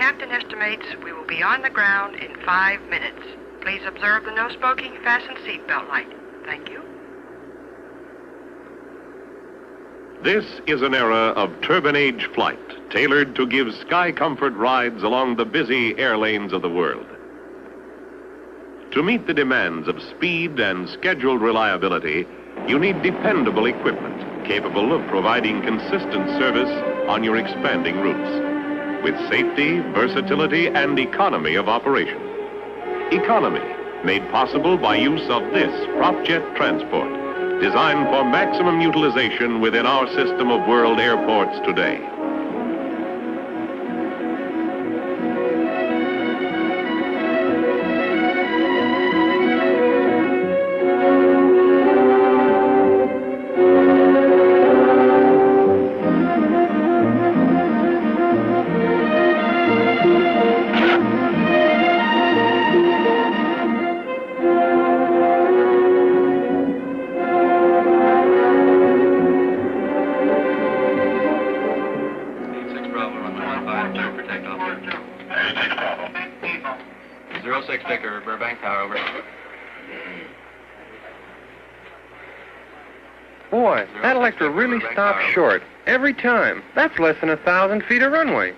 captain estimates we will be on the ground in 5 minutes. Please observe the no smoking, fasten seatbelt light. Thank you. This is an era of turbine-age flight, tailored to give sky comfort rides along the busy air lanes of the world. To meet the demands of speed and scheduled reliability, you need dependable equipment capable of providing consistent service on your expanding routes, with safety, versatility, and economy of operation. Economy, made possible by use of this prop jet transport, designed for maximum utilization within our system of world airports today. Boy, that Electra really stops short every time. That's less than 1,000 feet of runway.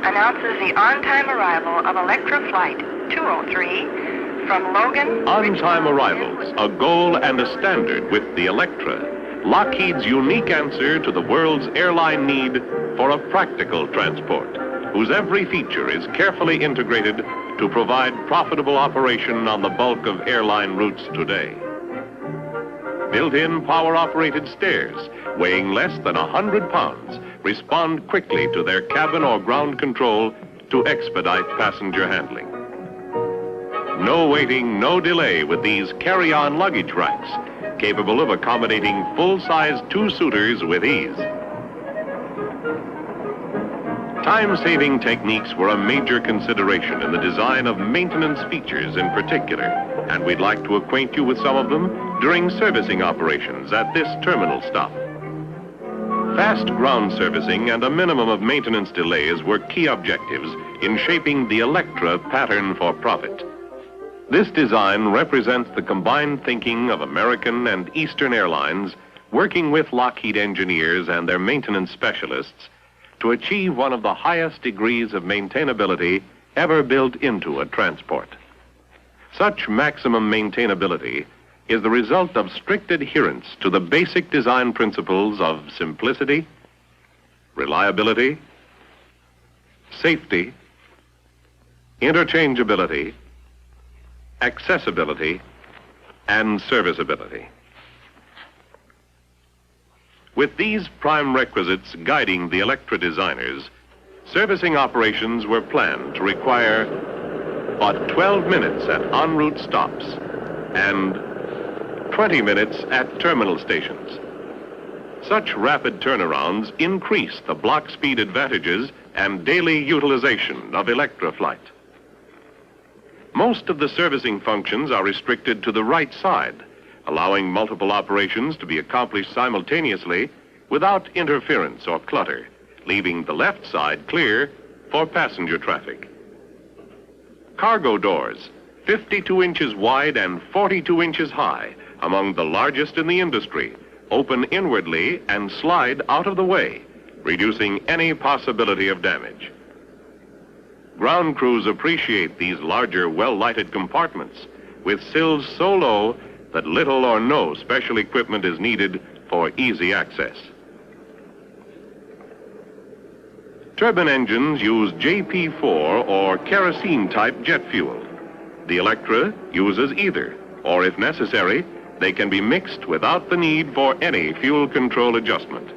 Announces the on-time arrival of Electra Flight 203 from Logan. On-time arrivals, a goal and a standard with the Electra, Lockheed's unique answer to the world's airline need for a practical transport, whose every feature is carefully integrated to provide profitable operation on the bulk of airline routes today. Built-in power-operated stairs, weighing less than 100 pounds, respond quickly to their cabin or ground control to expedite passenger handling. No waiting, no delay with these carry-on luggage racks, capable of accommodating full-size two-seaters with ease. Time-saving techniques were a major consideration in the design of maintenance features in particular, and we'd like to acquaint you with some of them during servicing operations at this terminal stop. Fast ground servicing and a minimum of maintenance delays were key objectives in shaping the Electra pattern for profit. This design represents the combined thinking of American and Eastern Airlines working with Lockheed engineers and their maintenance specialists to achieve one of the highest degrees of maintainability ever built into a transport. Such maximum maintainability is the result of strict adherence to the basic design principles of simplicity, reliability, safety, interchangeability, accessibility, and serviceability. With these prime requisites guiding the Electra designers, servicing operations were planned to require but 12 minutes at en route stops and 20 minutes at terminal stations. Such rapid turnarounds increase the block speed advantages and daily utilization of Electra flight. Most of the servicing functions are restricted to the right side, allowing multiple operations to be accomplished simultaneously without interference or clutter, leaving the left side clear for passenger traffic. Cargo doors, 52 inches wide and 42 inches high, among the largest in the industry, open inwardly and slide out of the way, reducing any possibility of damage. Ground crews appreciate these larger, well-lighted compartments, with sills so low that little or no special equipment is needed for easy access. Turbine engines use JP4 or kerosene-type jet fuel. The Electra uses either, or if necessary, they can be mixed without the need for any fuel control adjustment.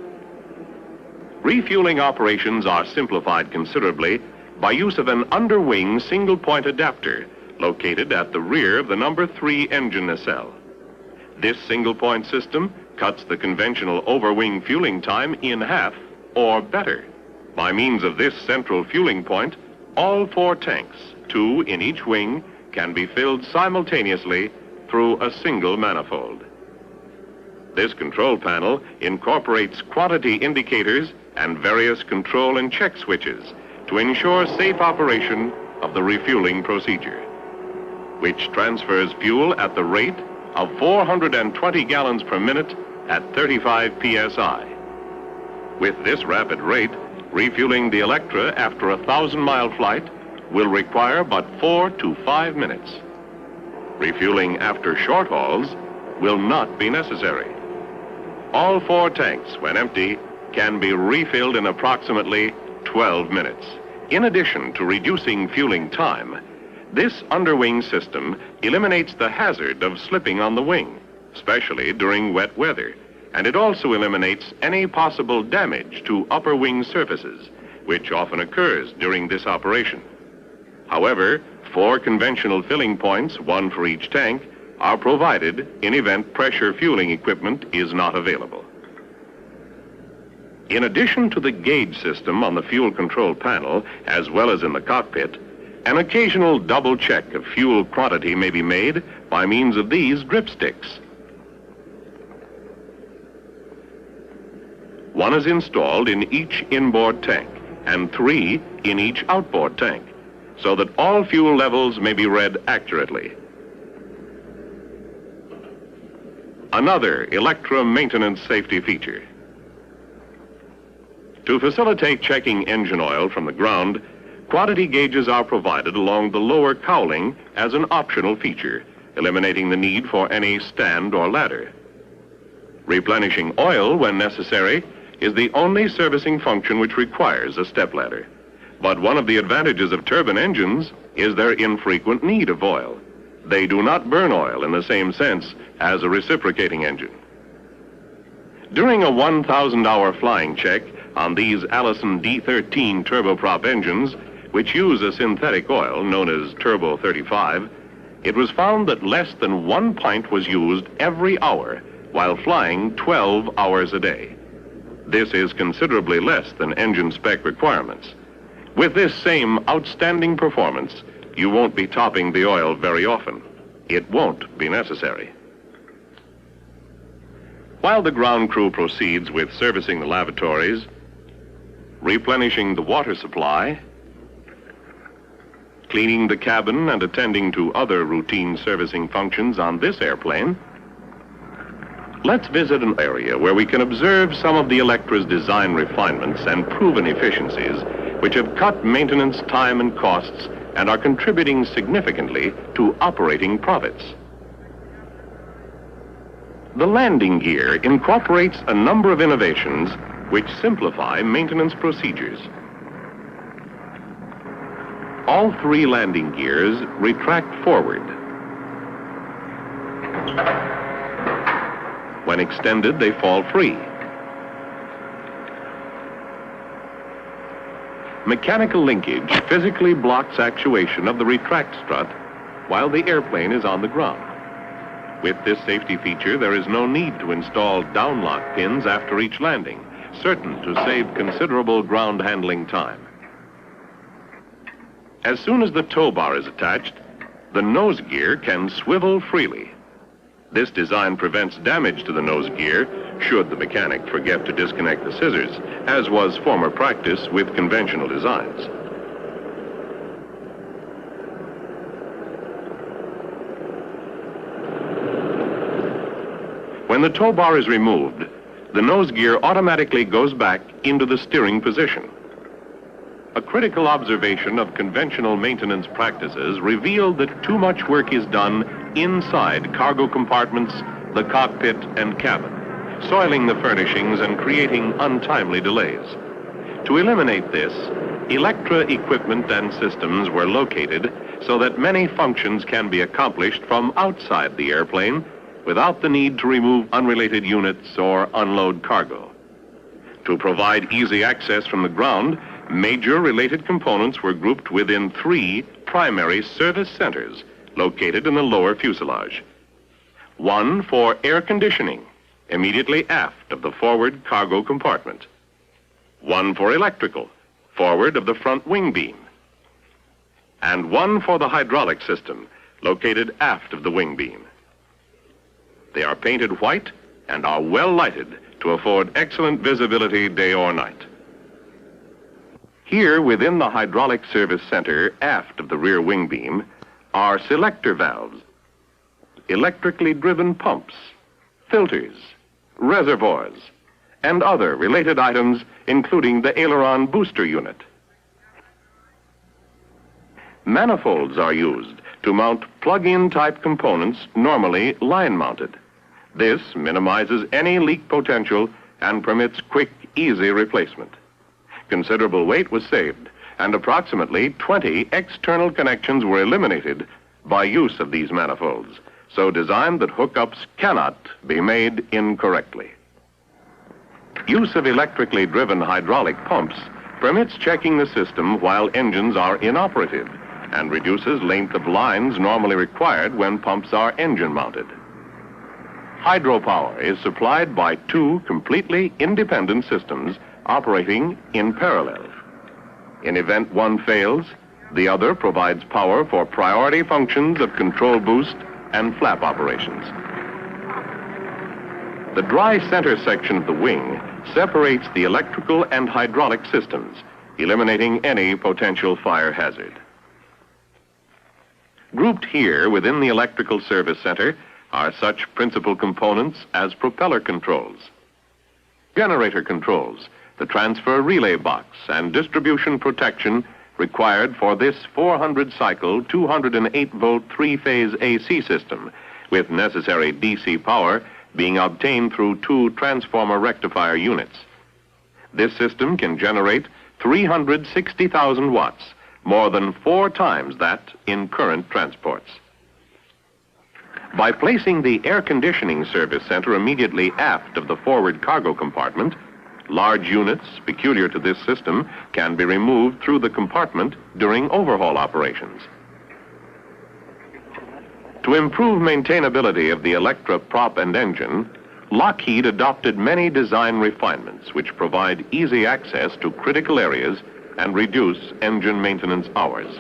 Refueling operations are simplified considerably by use of an underwing single-point adapter located at the rear of the number 3 engine nacelle. This single-point system cuts the conventional over-wing fueling time in half or better. By means of this central fueling point, all 4 tanks, 2 in each wing, can be filled simultaneously through a single manifold. This control panel incorporates quantity indicators and various control and check switches to ensure safe operation of the refueling procedure, which transfers fuel at the rate of 420 gallons per minute at 35 psi. With this rapid rate, refueling the Electra after a 1,000-mile flight will require but 4 to 5 minutes. Refueling after short hauls will not be necessary. All 4 tanks, when empty, can be refilled in approximately 12 minutes. In addition to reducing fueling time, this underwing system eliminates the hazard of slipping on the wing, especially during wet weather, and it also eliminates any possible damage to upper wing surfaces, which often occurs during this operation. However, 4 conventional filling points, 1 for each tank, are provided in event pressure fueling equipment is not available. In addition to the gauge system on the fuel control panel, as well as in the cockpit, an occasional double check of fuel quantity may be made by means of these drip sticks. One is installed in each inboard tank and 3 in each outboard tank, so that all fuel levels may be read accurately. Another Electra maintenance safety feature. To facilitate checking engine oil from the ground, quantity gauges are provided along the lower cowling as an optional feature, eliminating the need for any stand or ladder. Replenishing oil when necessary is the only servicing function which requires a stepladder. But one of the advantages of turbine engines is their infrequent need of oil. They do not burn oil in the same sense as a reciprocating engine. During a 1,000-hour flying check on these Allison D13 turboprop engines, which use a synthetic oil known as Turbo 35, it was found that less than 1 pint was used every hour while flying 12 hours a day. This is considerably less than engine spec requirements. With this same outstanding performance, you won't be topping the oil very often. It won't be necessary. While the ground crew proceeds with servicing the lavatories, replenishing the water supply, cleaning the cabin, and attending to other routine servicing functions on this airplane, let's visit an area where we can observe some of the Electra's design refinements and proven efficiencies which have cut maintenance time and costs and are contributing significantly to operating profits. The landing gear incorporates a number of innovations which simplify maintenance procedures. All 3 landing gears retract forward. When extended, they fall free. Mechanical linkage physically blocks actuation of the retract strut while the airplane is on the ground. With this safety feature, there is no need to install downlock pins after each landing, certain to save considerable ground handling time. As soon as the tow bar is attached, the nose gear can swivel freely. This design prevents damage to the nose gear should the mechanic forget to disconnect the scissors, as was former practice with conventional designs. When the tow bar is removed, the nose gear automatically goes back into the steering position. A critical observation of conventional maintenance practices revealed that too much work is done inside cargo compartments, the cockpit, and cabin, soiling the furnishings and creating untimely delays. To eliminate this, Electra equipment and systems were located so that many functions can be accomplished from outside the airplane without the need to remove unrelated units or unload cargo. To provide easy access from the ground, Major related components were grouped within 3 primary service centers located in the lower fuselage. One for air conditioning, immediately aft of the forward cargo compartment. One for electrical, forward of the front wing beam. And one for the hydraulic system, located aft of the wing beam. They are painted white and are well lighted to afford excellent visibility day or night. Here within the hydraulic service center aft of the rear wing beam are selector valves, electrically driven pumps, filters, reservoirs, and other related items, including the aileron booster unit. Manifolds are used to mount plug-in type components normally line-mounted. This minimizes any leak potential and permits quick, easy replacement. Considerable weight was saved, and approximately 20 external connections were eliminated by use of these manifolds, so designed that hookups cannot be made incorrectly. Use of electrically driven hydraulic pumps permits checking the system while engines are inoperative and reduces length of lines normally required when pumps are engine mounted. Hydropower is supplied by 2 completely independent systems operating in parallel. In event one fails, the other provides power for priority functions of control boost and flap operations. The dry center section of the wing separates the electrical and hydraulic systems, eliminating any potential fire hazard. Grouped here within the electrical service center are such principal components as propeller controls, generator controls, the transfer relay box, and distribution protection required for this 400-cycle, 208-volt 3-phase AC system, with necessary DC power being obtained through 2 transformer rectifier units. This system can generate 360,000 watts, more than 4 times that in current transports. By placing the air conditioning service center immediately aft of the forward cargo compartment, large units peculiar to this system can be removed through the compartment during overhaul operations. To improve maintainability of the Electra prop and engine, Lockheed adopted many design refinements which provide easy access to critical areas and reduce engine maintenance hours.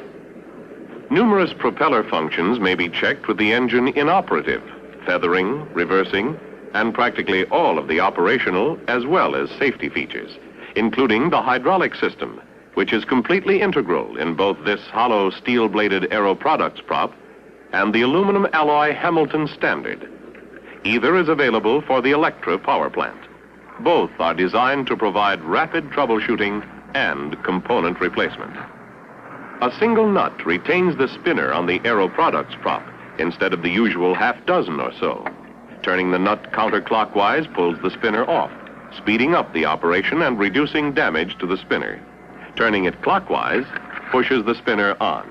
Numerous propeller functions may be checked with the engine inoperative, feathering, reversing, and practically all of the operational as well as safety features, including the hydraulic system, which is completely integral in both this hollow steel-bladed aero products prop and the aluminum alloy Hamilton Standard. Either is available for the Electra power plant. Both are designed to provide rapid troubleshooting and component replacement. A single nut retains the spinner on the aero products prop instead of the usual half dozen or so. Turning the nut counterclockwise pulls the spinner off, speeding up the operation and reducing damage to the spinner. Turning it clockwise pushes the spinner on.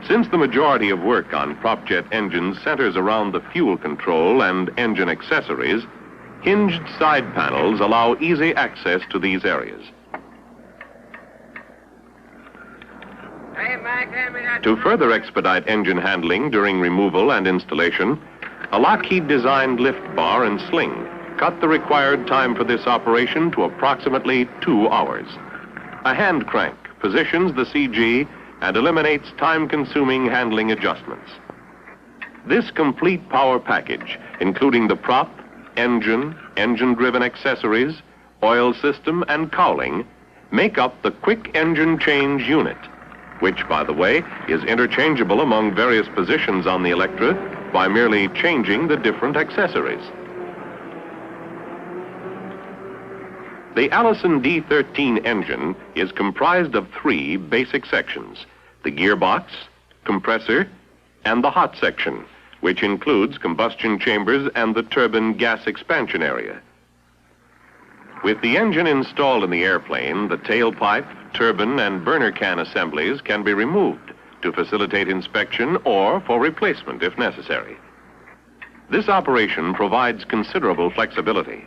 Since the majority of work on prop jet engines centers around the fuel control and engine accessories, hinged side panels allow easy access to these areas. To further expedite engine handling during removal and installation, a Lockheed-designed lift bar and sling cut the required time for this operation to approximately 2 hours. A hand crank positions the CG and eliminates time-consuming handling adjustments. This complete power package, including the prop, engine, engine-driven accessories, oil system, and cowling, make up the quick engine change unit, which, by the way, is interchangeable among various positions on the Electra by merely changing the different accessories. The Allison D13 engine is comprised of 3 basic sections: the gearbox, compressor, and the hot section, which includes combustion chambers and the turbine gas expansion area. With the engine installed in the airplane, the tailpipe, turbine, and burner can assemblies can be removed to facilitate inspection or for replacement if necessary. This operation provides considerable flexibility.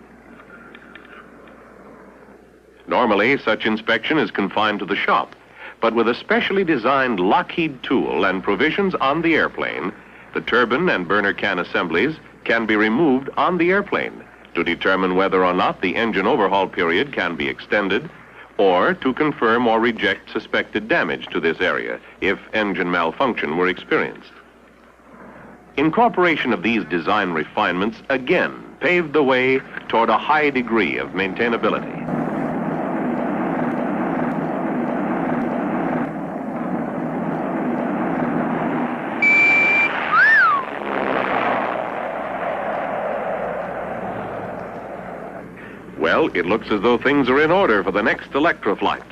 Normally, such inspection is confined to the shop, but with a specially designed Lockheed tool and provisions on the airplane, the turbine and burner can assemblies can be removed on the airplane to determine whether or not the engine overhaul period can be extended, or to confirm or reject suspected damage to this area if engine malfunction were experienced. Incorporation of these design refinements again paved the way toward a high degree of maintainability. Well, it looks as though things are in order for the next Electra flight.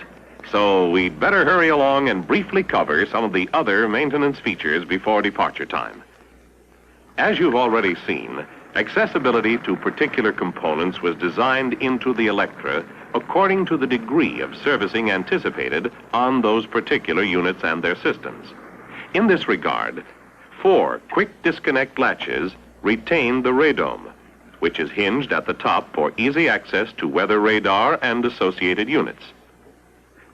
So we'd better hurry along and briefly cover some of the other maintenance features before departure time. As you've already seen, accessibility to particular components was designed into the Electra according to the degree of servicing anticipated on those particular units and their systems. In this regard, 4 quick disconnect latches retain the radome, which is hinged at the top for easy access to weather radar and associated units.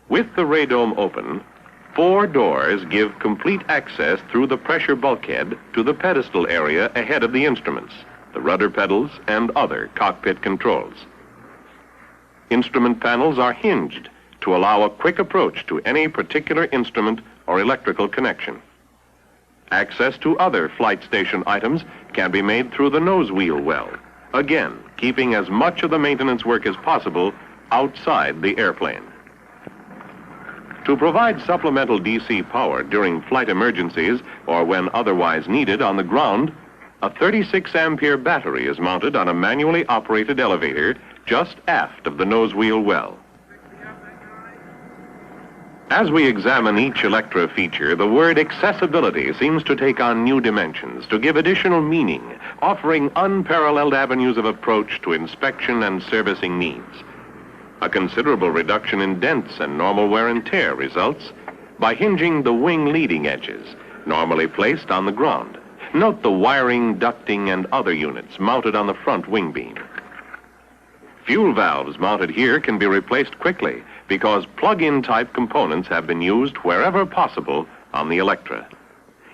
With the radome open, 4 doors give complete access through the pressure bulkhead to the pedestal area ahead of the instruments, the rudder pedals, and other cockpit controls. Instrument panels are hinged to allow a quick approach to any particular instrument or electrical connection. Access to other flight station items can be made through the nose wheel well, again, keeping as much of the maintenance work as possible outside the airplane. To provide supplemental DC power during flight emergencies or when otherwise needed on the ground, a 36-ampere battery is mounted on a manually operated elevator just aft of the nose wheel well. As we examine each Electra feature, the word accessibility seems to take on new dimensions to give additional meaning, offering unparalleled avenues of approach to inspection and servicing needs. A considerable reduction in dents and normal wear and tear results by hinging the wing leading edges, normally placed on the ground. Note the wiring, ducting, and other units mounted on the front wing beam. Fuel valves mounted here can be replaced quickly because plug-in type components have been used wherever possible on the Electra.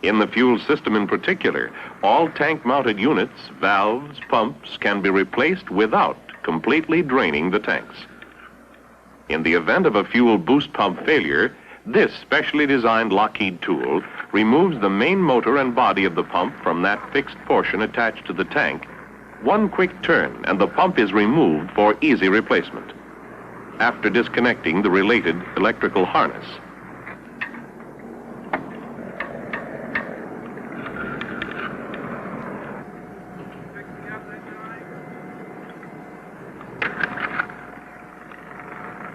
In the fuel system in particular, all tank-mounted units, valves, pumps can be replaced without completely draining the tanks. In the event of a fuel boost pump failure, this specially designed Lockheed tool removes the main motor and body of the pump from that fixed portion attached to the tank. One quick turn and the pump is removed for easy replacement after disconnecting the related electrical harness.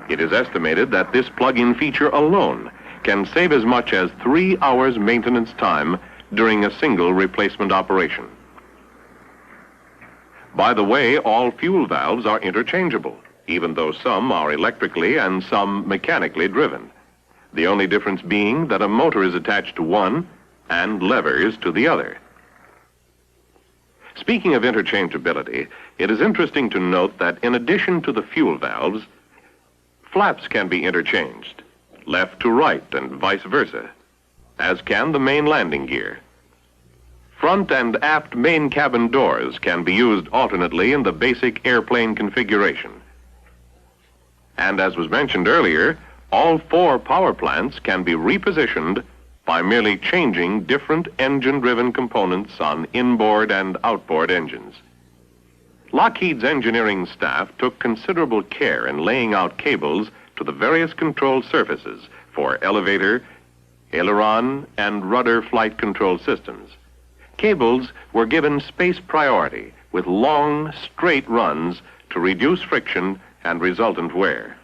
It is estimated that this plug-in feature alone can save as much as 3 hours maintenance time during a single replacement operation. By the way, all fuel valves are interchangeable, even though some are electrically and some mechanically driven. The only difference being that a motor is attached to one and levers to the other. Speaking of interchangeability, it is interesting to note that in addition to the fuel valves, flaps can be interchanged, left to right and vice versa, as can the main landing gear. Front and aft main cabin doors can be used alternately in the basic airplane configuration. And as was mentioned earlier, all 4 power plants can be repositioned by merely changing different engine-driven components on inboard and outboard engines. Lockheed's engineering staff took considerable care in laying out cables to the various control surfaces for elevator, aileron, and rudder flight control systems. Cables were given space priority with long, straight runs to reduce friction and resultant wear.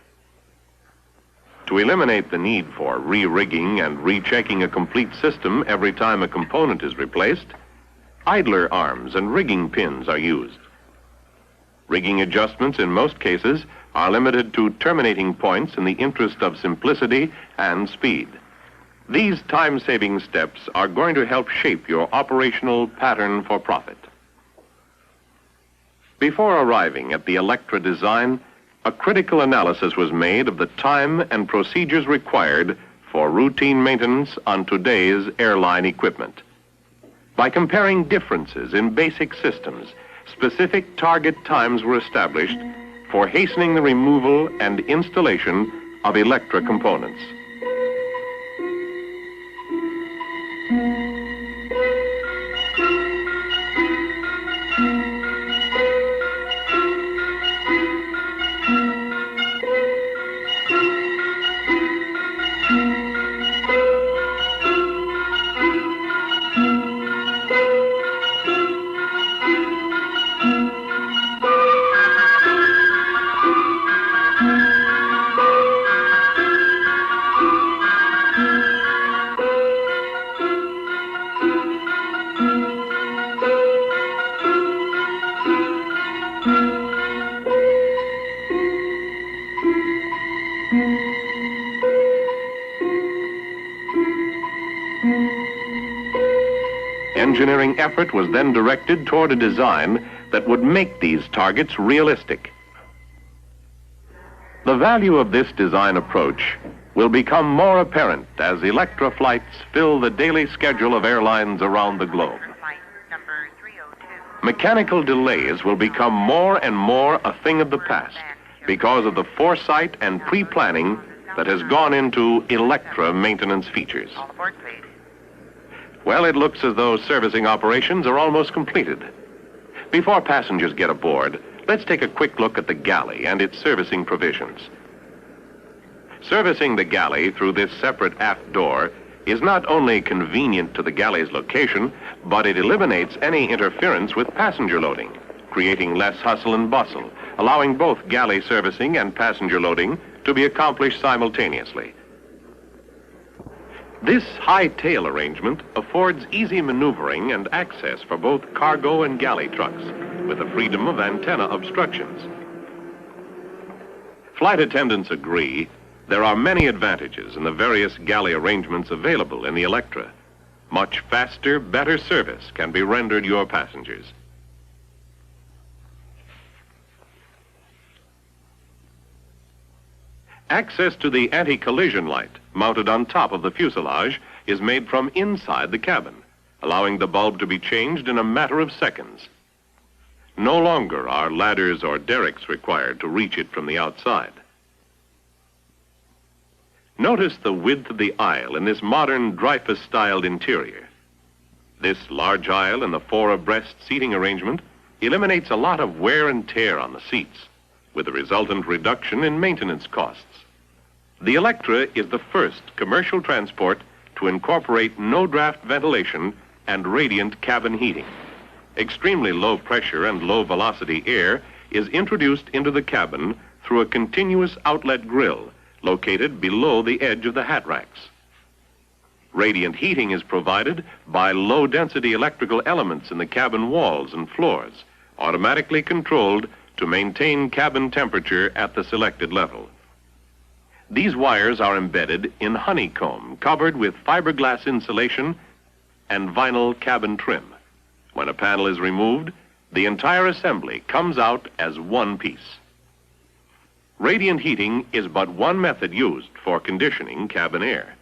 To eliminate the need for re-rigging and rechecking a complete system every time a component is replaced, idler arms and rigging pins are used. Rigging adjustments in most cases are limited to terminating points in the interest of simplicity and speed. These time-saving steps are going to help shape your operational pattern for profit. Before arriving at the Electra design, a critical analysis was made of the time and procedures required for routine maintenance on today's airline equipment. By comparing differences in basic systems, specific target times were established for hastening the removal and installation of Electra components. Engineering effort was then directed toward a design that would make these targets realistic. The value of this design approach will become more apparent as Electra flights fill the daily schedule of airlines around the globe. Mechanical delays will become more and more a thing of the past because of the foresight and pre-planning that has gone into Electra maintenance features. Well, it looks as though servicing operations are almost completed. Before passengers get aboard, let's take a quick look at the galley and its servicing provisions. Servicing the galley through this separate aft door is not only convenient to the galley's location, but it eliminates any interference with passenger loading, creating less hustle and bustle, allowing both galley servicing and passenger loading to be accomplished simultaneously. This high tail arrangement affords easy maneuvering and access for both cargo and galley trucks, with the freedom of antenna obstructions. Flight attendants agree there are many advantages in the various galley arrangements available in the Electra. Much faster, better service can be rendered your passengers. Access to the anti-collision light mounted on top of the fuselage is made from inside the cabin, allowing the bulb to be changed in a matter of seconds. No longer are ladders or derricks required to reach it from the outside. Notice the width of the aisle in this modern Dreyfus-styled interior. This large aisle in the 4 abreast seating arrangement eliminates a lot of wear and tear on the seats, with a resultant reduction in maintenance costs. The Electra is the first commercial transport to incorporate no-draft ventilation and radiant cabin heating. Extremely low pressure and low velocity air is introduced into the cabin through a continuous outlet grill located below the edge of the hat racks. Radiant heating is provided by low-density electrical elements in the cabin walls and floors, automatically controlled to maintain cabin temperature at the selected level. These wires are embedded in honeycomb covered with fiberglass insulation and vinyl cabin trim. When a panel is removed, the entire assembly comes out as one piece. Radiant heating is but one method used for conditioning cabin air.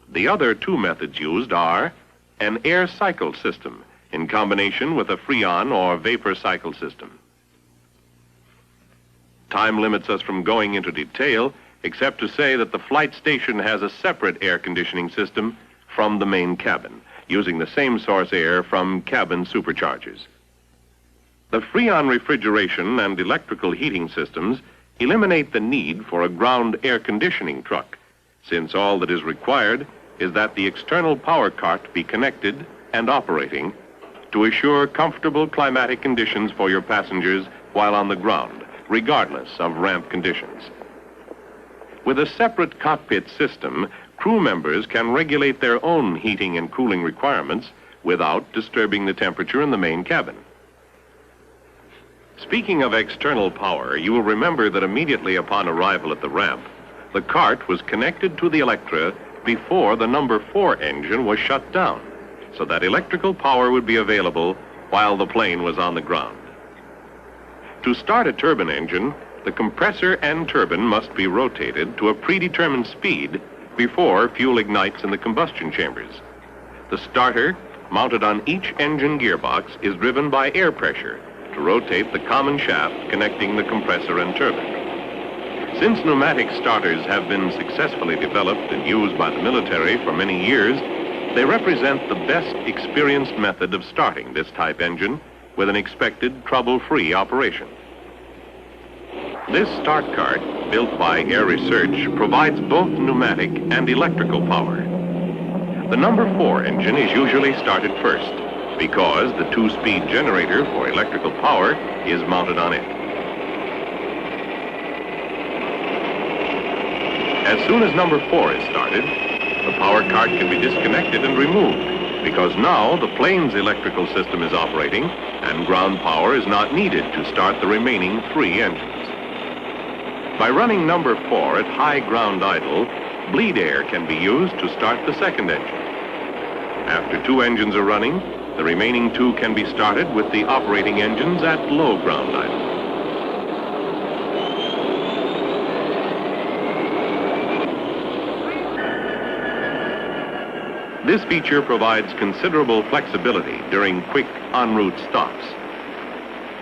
The other 2 methods used are an air cycle system in combination with a freon or vapor cycle system. Time limits us from going into detail, except to say that the flight station has a separate air conditioning system from the main cabin, using the same source air from cabin superchargers. The freon refrigeration and electrical heating systems eliminate the need for a ground air conditioning truck, since all that is required is that the external power cart be connected and operating to assure comfortable climatic conditions for your passengers while on the ground, regardless of ramp conditions. With a separate cockpit system, crew members can regulate their own heating and cooling requirements without disturbing the temperature in the main cabin. Speaking of external power, you will remember that immediately upon arrival at the ramp, the cart was connected to the Electra before the number 4 engine was shut down, so that electrical power would be available while the plane was on the ground. To start a turbine engine, the compressor and turbine must be rotated to a predetermined speed before fuel ignites in the combustion chambers. The starter, mounted on each engine gearbox, is driven by air pressure to rotate the common shaft connecting the compressor and turbine. Since pneumatic starters have been successfully developed and used by the military for many years, they represent the best experienced method of starting this type engine with an expected trouble-free operation. This start cart, built by Air Research, provides both pneumatic and electrical power. The number 4 engine is usually started first because the 2-speed generator for electrical power is mounted on it. As soon as number 4 is started, the power cart can be disconnected and removed because now the plane's electrical system is operating and ground power is not needed to start the remaining 3 engines. By running number 4 at high ground idle, bleed air can be used to start the second engine. After 2 engines are running, the remaining 2 can be started with the operating engines at low ground idle. This feature provides considerable flexibility during quick en route stops.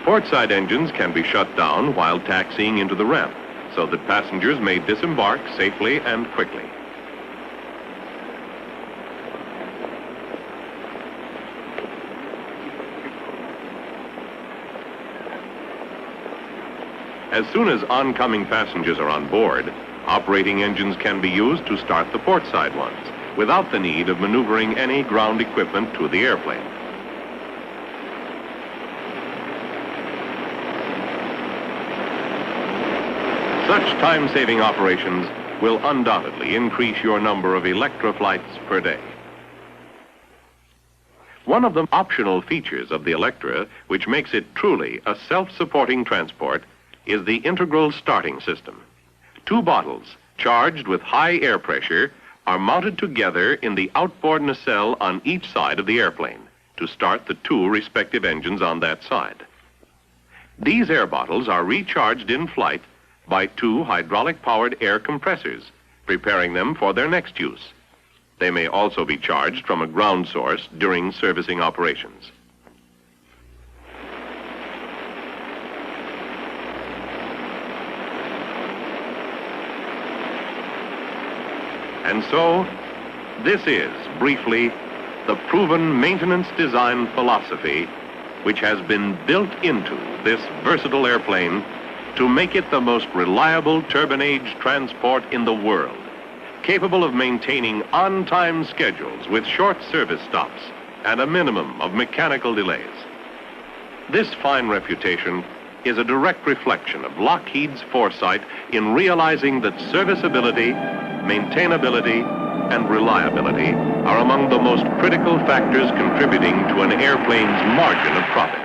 Portside engines can be shut down while taxiing into the ramp, so that passengers may disembark safely and quickly. As soon as oncoming passengers are on board, operating engines can be used to start the portside ones without the need of maneuvering any ground equipment to the airplane. Such time-saving operations will undoubtedly increase your number of Electra flights per day. One of the optional features of the Electra, which makes it truly a self-supporting transport, is the integral starting system. 2 bottles, charged with high air pressure, are mounted together in the outboard nacelle on each side of the airplane to start the 2 respective engines on that side. These air bottles are recharged in flight by 2 hydraulic-powered air compressors, preparing them for their next use. They may also be charged from a ground source during servicing operations. And so, this is, briefly, the proven maintenance design philosophy which has been built into this versatile airplane to make it the most reliable turbine-age transport in the world, capable of maintaining on-time schedules with short service stops and a minimum of mechanical delays. This fine reputation is a direct reflection of Lockheed's foresight in realizing that serviceability, maintainability, and reliability are among the most critical factors contributing to an airplane's margin of profit.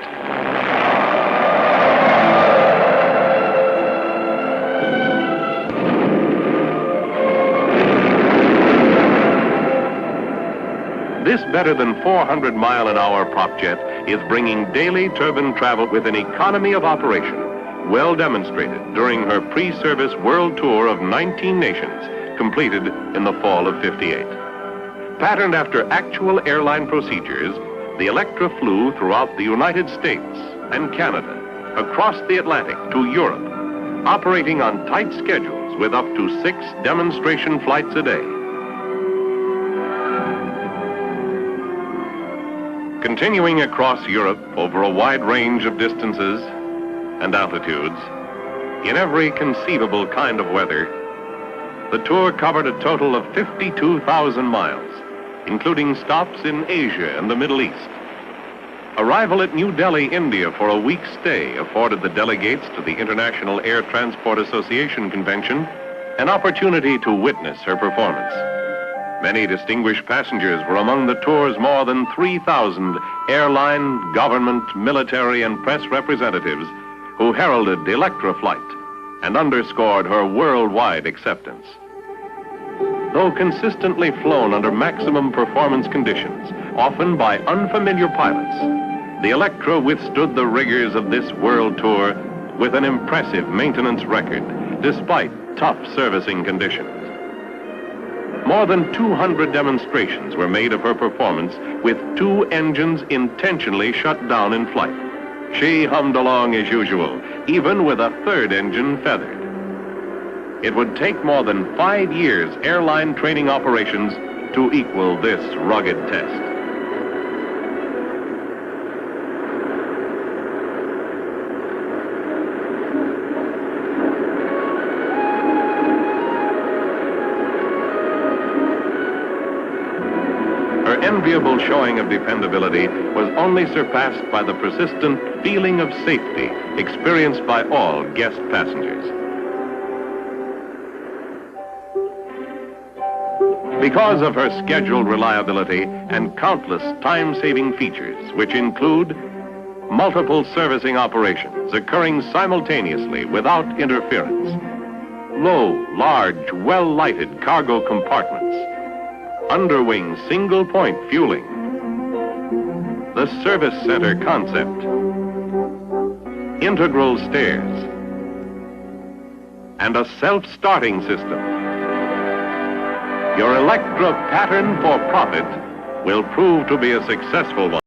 This better than 400-mile-an-hour prop jet is bringing daily turbine travel with an economy of operation, well demonstrated during her pre-service world tour of 19 nations, completed in the fall of '58. Patterned after actual airline procedures, the Electra flew throughout the United States and Canada, across the Atlantic to Europe, operating on tight schedules with up to 6 demonstration flights a day. Continuing across Europe over a wide range of distances and altitudes, in every conceivable kind of weather, the tour covered a total of 52,000 miles, including stops in Asia and the Middle East. Arrival at New Delhi, India for a week's stay afforded the delegates to the International Air Transport Association Convention an opportunity to witness her performance. Many distinguished passengers were among the tour's more than 3,000 airline, government, military, and press representatives who heralded the Electra flight and underscored her worldwide acceptance. Though consistently flown under maximum performance conditions, often by unfamiliar pilots, the Electra withstood the rigors of this world tour with an impressive maintenance record despite tough servicing conditions. More than 200 demonstrations were made of her performance with 2 engines intentionally shut down in flight. She hummed along as usual, even with a 3rd engine feathered. It would take more than 5 years airline training operations to equal this rugged test. Her enviable showing of dependability was only surpassed by the persistent feeling of safety experienced by all guest passengers. Because of her scheduled reliability and countless time-saving features, which include multiple servicing operations occurring simultaneously without interference, low, large, well-lighted cargo compartments, underwing single-point fueling, the service center concept, integral stairs, and a self-starting system, your Electra pattern for profit will prove to be a successful one.